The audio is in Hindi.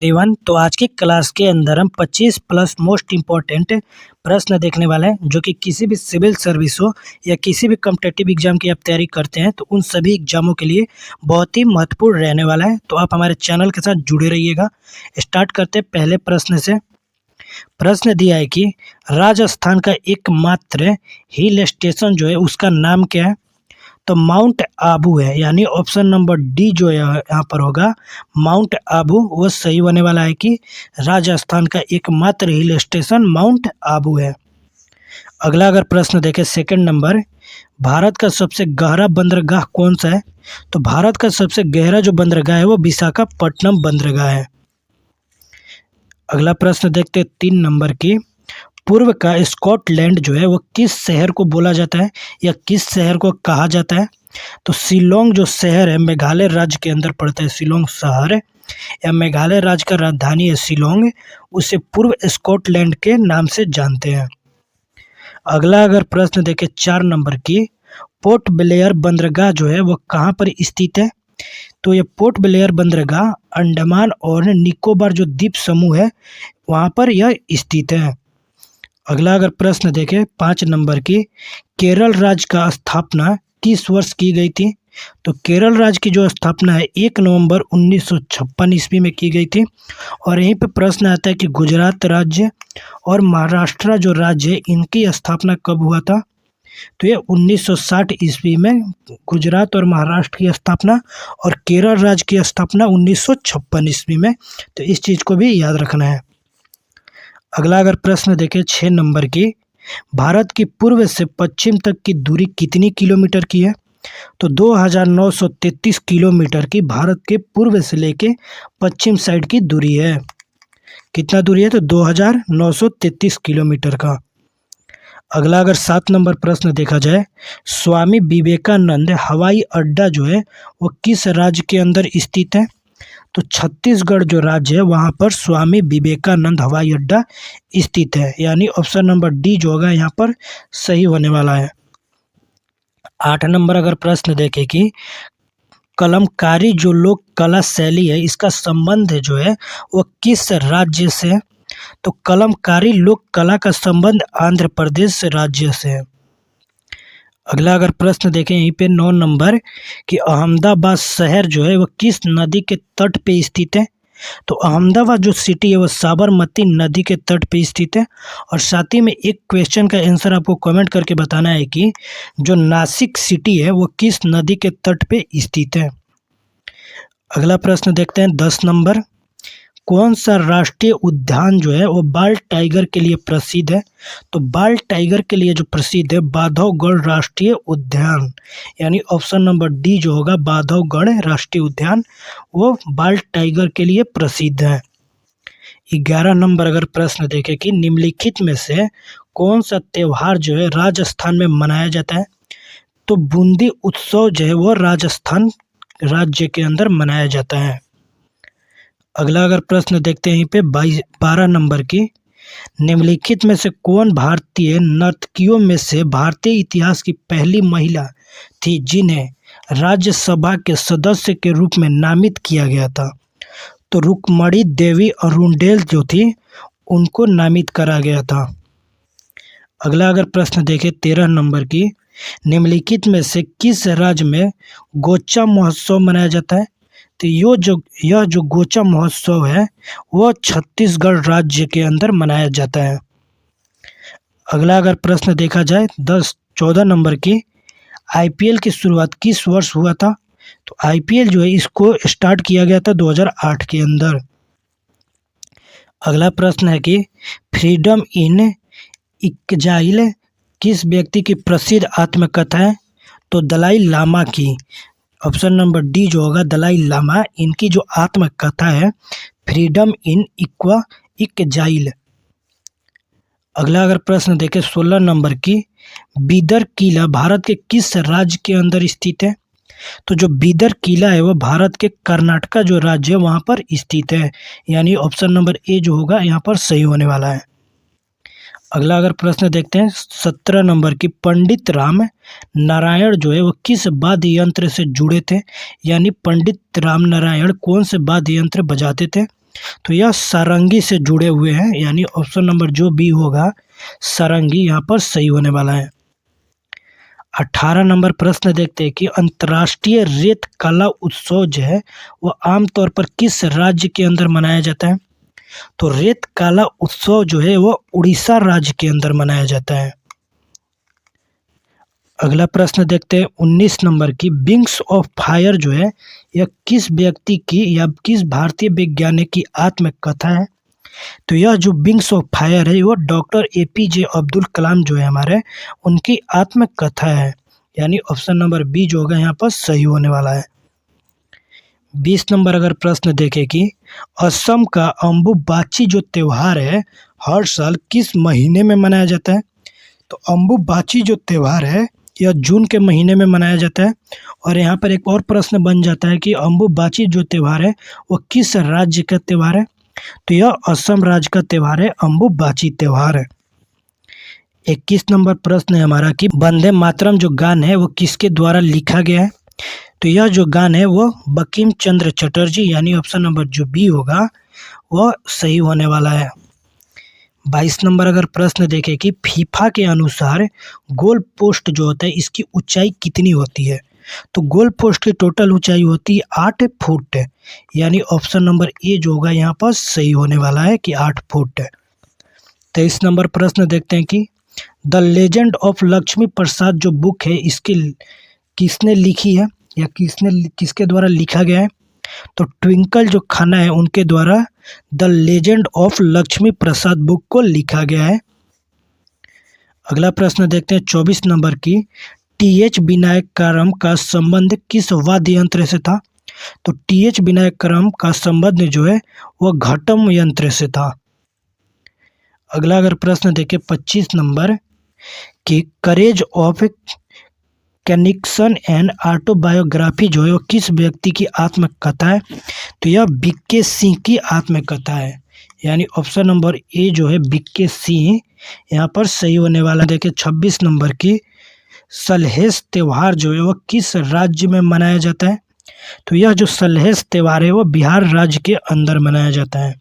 एवं तो आज की क्लास के अंदर हम 25 प्लस मोस्ट इम्पॉर्टेंट प्रश्न देखने वाले हैं जो कि किसी भी सिविल सर्विस हो या किसी भी कॉम्पिटिटिव एग्जाम की आप तैयारी करते हैं तो उन सभी एग्जामों के लिए बहुत ही महत्वपूर्ण रहने वाला है। तो आप हमारे चैनल के साथ जुड़े रहिएगा। स्टार्ट करते हैं पहले प्रश्न से। प्रश्न दिया है कि राजस्थान का एकमात्र हिल स्टेशन जो है उसका नाम क्या है। तो माउंट आबू है, यानी ऑप्शन नंबर डी जो है यहाँ पर होगा माउंट आबू, वो सही होने वाला है कि राजस्थान का एकमात्र हिल स्टेशन माउंट आबू है। अगला अगर प्रश्न देखें सेकंड नंबर, भारत का सबसे गहरा बंदरगाह कौन सा है। तो भारत का सबसे गहरा जो बंदरगाह है वो विशाखापट्टनम बंदरगाह है। अगला प्रश्न देखते हैं 3 नंबर की, पूर्व का स्कॉटलैंड जो है वो किस शहर को बोला जाता है या किस शहर को कहा जाता है। तो शिलोंग जो शहर है मेघालय राज्य के अंदर पड़ता है, शिलोंग शहर या मेघालय राज्य का राजधानी है शिलोंग, उसे पूर्व स्कॉटलैंड के नाम से जानते हैं। अगला अगर प्रश्न देखें 4 नंबर की, पोर्ट ब्लेयर बंदरगाह जो है वो कहाँ पर स्थित है। तो ये पोर्ट ब्लेयर बंदरगाह अंडमान और निकोबार जो द्वीप समूह है वहाँ पर यह स्थित है। अगला अगर प्रश्न देखें 5 नंबर की, केरल राज्य का स्थापना किस वर्ष की गई थी। तो केरल राज्य की जो स्थापना है 1 नवंबर 1956 ईस्वी में की गई थी। और यहीं पे प्रश्न आता है कि गुजरात राज्य और महाराष्ट्र जो राज्य है इनकी स्थापना कब हुआ था। तो ये 1960 ईस्वी में गुजरात और महाराष्ट्र की स्थापना और केरल राज्य की स्थापना 1956 ईस्वी में। तो इस चीज़ को भी याद रखना है। अगला अगर प्रश्न देखें 6 नंबर की, भारत की पूर्व से पश्चिम तक की दूरी कितनी किलोमीटर की है। तो 2933 किलोमीटर की भारत के पूर्व से लेके पश्चिम साइड की दूरी है। कितना दूरी है तो 2933 किलोमीटर का। अगला अगर 7 नंबर प्रश्न देखा जाए, स्वामी विवेकानंद हवाई अड्डा जो है वो किस राज्य के अंदर स्थित है। तो छत्तीसगढ़ जो राज्य है वहाँ पर स्वामी विवेकानंद हवाई अड्डा स्थित है, यानी ऑप्शन नंबर डी जो होगा यहाँ पर सही होने वाला है। 8 नंबर अगर प्रश्न देखें कि कलमकारी जो लोक कला शैली है इसका संबंध जो है वो किस राज्य से है। तो कलमकारी लोक कला का संबंध आंध्र प्रदेश राज्य से है। अगला अगर प्रश्न देखें यहीं पे 9 नंबर कि अहमदाबाद शहर जो है वो किस नदी के तट पे स्थित है। तो अहमदाबाद जो सिटी है वो साबरमती नदी के तट पे स्थित है। और साथ ही में एक क्वेश्चन का आंसर आपको कमेंट करके बताना है कि जो नासिक सिटी है वो किस नदी के तट पे स्थित है। अगला प्रश्न देखते हैं 10 नंबर, कौन सा राष्ट्रीय उद्यान जो है वो बाल टाइगर के लिए प्रसिद्ध है। तो बाल टाइगर के लिए जो प्रसिद्ध है बांधवगढ़ राष्ट्रीय उद्यान, यानी ऑप्शन नंबर डी जो होगा बांधवगढ़ राष्ट्रीय उद्यान वो बाल टाइगर के लिए प्रसिद्ध है। 11 नंबर अगर प्रश्न देखें कि निम्नलिखित में से कौन सा त्यौहार जो है राजस्थान में मनाया जाता है। तो बूंदी उत्सव जो है वो राजस्थान राज्य के अंदर मनाया जाता है। अगला अगर प्रश्न देखते हैं यहीं पे 12 नंबर की, निम्नलिखित में से कौन भारतीय नर्तकियों में से भारतीय इतिहास की पहली महिला थी जिन्हें राज्यसभा के सदस्य के रूप में नामित किया गया था। तो रुक्मणी देवी अरुणडेल जो थी उनको नामित करा गया था। अगला अगर प्रश्न देखें 13 नंबर की, निम्नलिखित में से किस राज्य में गोचा महोत्सव मनाया जाता है। तो यह जो गोचा महोत्सव है वह छत्तीसगढ़ राज्य के अंदर मनाया जाता है। अगला अगर प्रश्न देखा जाए 14 नंबर की, आईपीएल की शुरुआत किस वर्ष हुआ था। तो आईपीएल जो है इसको स्टार्ट किया गया था 2008 के अंदर। अगला प्रश्न है कि फ्रीडम इन एक्जाइल किस व्यक्ति की प्रसिद्ध आत्मकथा है। तो दलाई लामा की, ऑप्शन नंबर डी जो होगा दलाई लामा, इनकी जो आत्मकथा है फ्रीडम इन एक्जाइल। अगला अगर प्रश्न देखें 16 नंबर की, बीदर किला भारत के किस राज्य के अंदर स्थित है। तो जो बीदर किला है वो भारत के कर्नाटका जो राज्य है वहाँ पर स्थित है, यानी ऑप्शन नंबर ए जो होगा यहाँ पर सही होने वाला है। अगला अगर प्रश्न देखते हैं 17 नंबर की, पंडित राम नारायण जो है वो किस वाद्य यंत्र से जुड़े थे, यानी पंडित राम नारायण कौन से वाद्य यंत्र बजाते थे। तो यह सारंगी से जुड़े हुए हैं, यानी ऑप्शन नंबर जो बी होगा सारंगी यहाँ पर सही होने वाला है। 18 नंबर प्रश्न देखते हैं कि अंतर्राष्ट्रीय रेत कला उत्सव जो है वो आमतौर पर किस राज्य के अंदर मनाया जाता है? तो रेत कला उत्सव जो है वो उड़ीसा राज्य के अंदर मनाया जाता है। अगला प्रश्न देखते हैं 19 नंबर की, विंग्स ऑफ फायर जो है यह किस व्यक्ति की या किस भारतीय वैज्ञानिक की आत्मकथा है? तो यह जो विंग्स ऑफ फायर है वो डॉक्टर APJ अब्दुल कलाम जो है हमारे, उनकी आत्मकथा है, यानी ऑप्शन नंबर बी जो होगा यहाँ पर सही होने वाला है। 20 नंबर अगर प्रश्न देखें कि असम का अम्बुबाची जो त्यौहार है हर साल किस महीने में मनाया जाता है? तो अम्बुबाची जो त्यौहार है यह जून के महीने में मनाया जाता है। और यहाँ पर एक और प्रश्न बन जाता है कि अम्बुबाची जो त्यौहार है वो किस राज्य का त्यौहार है? तो यह असम राज्य का त्यौहार है, अम्बुबाची त्यौहार है। 21 नंबर प्रश्न है हमारा कि वंदे मातरम जो गान है वो किसके द्वारा लिखा गया है? तो यह जो गान है वो बंकिम चंद्र चटर्जी, यानी ऑप्शन नंबर जो बी होगा वो सही होने वाला है। 22 नंबर अगर प्रश्न देखें कि फीफा के अनुसार गोल पोस्ट जो होता है इसकी ऊंचाई कितनी होती है? तो गोल पोस्ट की टोटल ऊंचाई होती है 8 फुट, यानी ऑप्शन नंबर ए जो होगा यहाँ पर सही होने वाला है कि 8 फुट। 23 नंबर प्रश्न देखते हैं कि द लेजेंड ऑफ लक्ष्मी प्रसाद जो बुक है इसकी किसने लिखी है या किसके द्वारा लिखा गया है? तो ट्विंकल जो खन्ना है उनके द्वारा the legend of Lakshmi Prasad book को लिखा गया है। अगला प्रश्न देखते हैं 24 नंबर की, TH विनायकरम का संबंध किस वाद्य यंत्र से था? तो TH विनायकरम का संबंध जो है वह घटम यंत्र से था। अगला अगर प्रश्न देखें 25 नंबर कि courage of connection and autobiography जो है वो किस व्यक्ति की आत्मकथा है? तो यह बीके सिंह की आत्मकथा है, यानी ऑप्शन नंबर ए जो है बीके सिंह यहाँ पर सही होने वाला। देखिए 26 नंबर की, सलहेस त्यौहार जो है वो किस राज्य में मनाया जाता है? तो यह जो सलहेस त्यौहार है वो बिहार राज्य के अंदर मनाया जाता है।